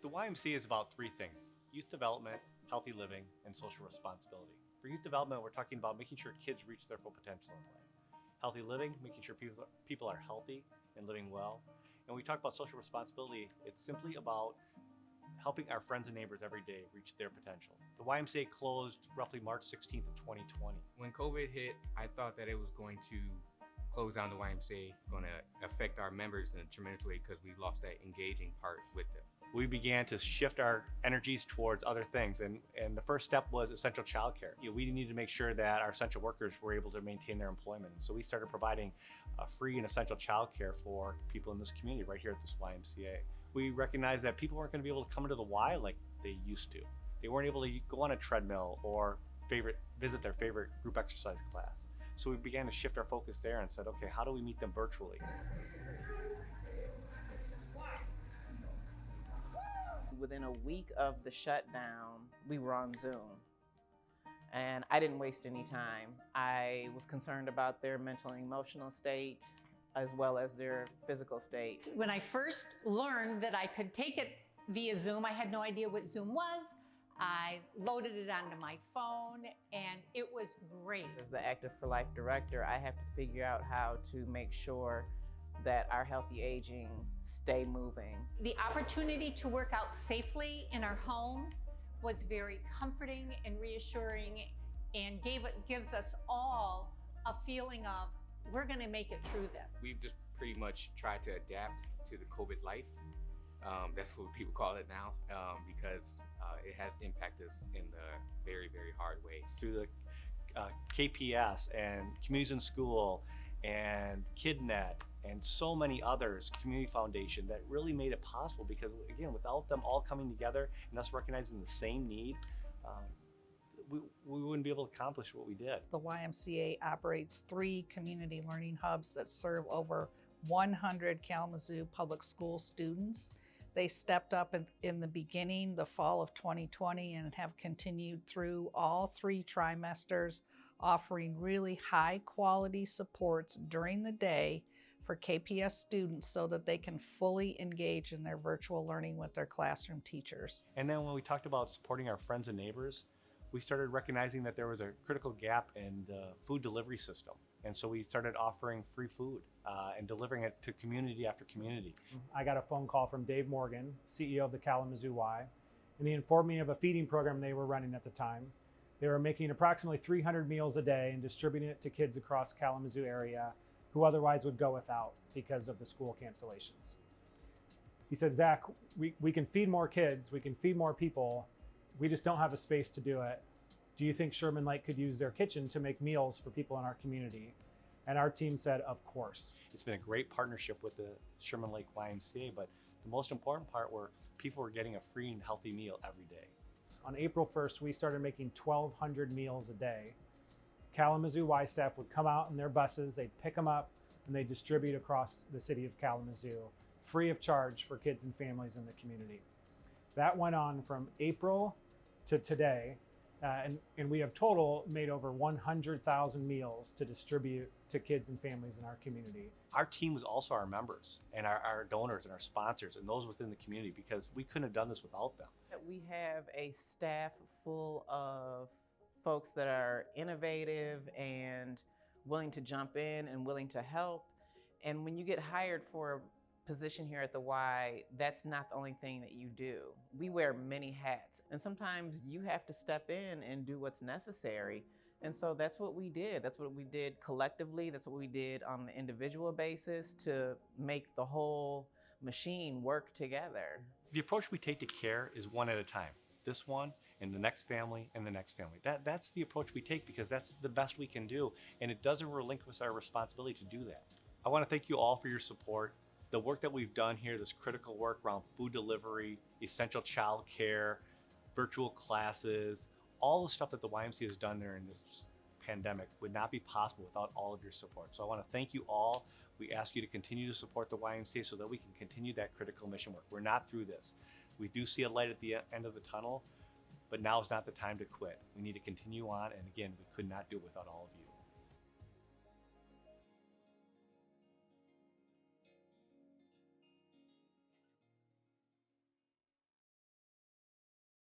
The YMCA is about three things: youth development, healthy living, and social responsibility. For youth development, we're talking about making sure kids reach their full potential in life. Healthy living, making sure people are healthy and living well. And when we talk about social responsibility, it's simply about helping our friends and neighbors every day reach their potential. The YMCA closed roughly March 16th of 2020. When COVID hit, I thought that it was going to close down the YMCA, going to affect our members in a tremendous way because we lost that engaging part with them. We began to shift our energies towards other things, and the first step was essential childcare. We needed to make sure that our essential workers were able to maintain their employment. So we started providing free and essential childcare for people in this community right here at this YMCA. We recognized that people weren't going to be able to come into the Y like they used to. They weren't able to go on a treadmill or visit their favorite group exercise class. So we began to shift our focus there and said, okay, how do we meet them virtually? Within a week of the shutdown, we were on Zoom. And I didn't waste any time. I was concerned about their mental and emotional state, as well as their physical state. When I first learned that I could take it via Zoom, I had no idea what Zoom was. I loaded it onto my phone, and it was great. As the Active for Life director, I have to figure out how to make sure that our healthy aging stay moving. The opportunity to work out safely in our homes was very comforting and reassuring, and gives us all a feeling of we're going to make it through this. We've just pretty much tried to adapt to the COVID life. That's what people call it now, because it has impacted us in a very, very hard way. Through the KPS and Communities in School and KidNet and so many others, Community Foundation, that really made it possible, because again, without them all coming together and us recognizing the same need, we wouldn't be able to accomplish what we did. The YMCA operates 3 community learning hubs that serve over 100 Kalamazoo public school students. They stepped up in the beginning, the fall of 2020, and have continued through all 3 trimesters, offering really high quality supports during the day for KPS students so that they can fully engage in their virtual learning with their classroom teachers. And then when we talked about supporting our friends and neighbors, we started recognizing that there was a critical gap in the food delivery system. And so we started offering free food and delivering it to community after community. I got a phone call from Dave Morgan, CEO of the Kalamazoo Y, and he informed me of a feeding program they were running at the time. They were making approximately 300 meals a day and distributing it to kids across Kalamazoo area who otherwise would go without because of the school cancellations. He said, Zach, we can feed more kids, we can feed more people, we just don't have a space to do it. Do you think Sherman Lake could use their kitchen to make meals for people in our community? And our team said, of course. It's been a great partnership with the Sherman Lake YMCA, but the most important part were people were getting a free and healthy meal every day. On April 1st, we started making 1,200 meals a day. Kalamazoo Y staff would come out in their buses, they'd pick them up, and they'd distribute across the city of Kalamazoo, free of charge for kids and families in the community. That went on from April to today, and we have total made over 100,000 meals to distribute to kids and families in our community. Our team was also our members and our donors and our sponsors and those within the community, because we couldn't have done this without them. We have a staff full of folks that are innovative and willing to jump in and willing to help. And when you get hired for a position here at the Y, that's not the only thing that you do. We wear many hats, and sometimes you have to step in and do what's necessary. And so that's what we did. That's what we did collectively. That's what we did on an individual basis to make the whole machine work together. The approach we take to care is one at a time. This one and the next family and the next family. That's the approach we take, because that's the best we can do, and it doesn't relinquish our responsibility to do that. I want to thank you all for your support. The work that we've done here, this critical work around food delivery, essential child care, virtual classes, all the stuff that the YMCA has done during this pandemic would not be possible without all of your support. So I want to thank you all. We ask you to continue to support the YMCA so that we can continue that critical mission work. We're not through this. We do see a light at the end of the tunnel, but now is not the time to quit. We need to continue on, and again, we could not do it without all of you.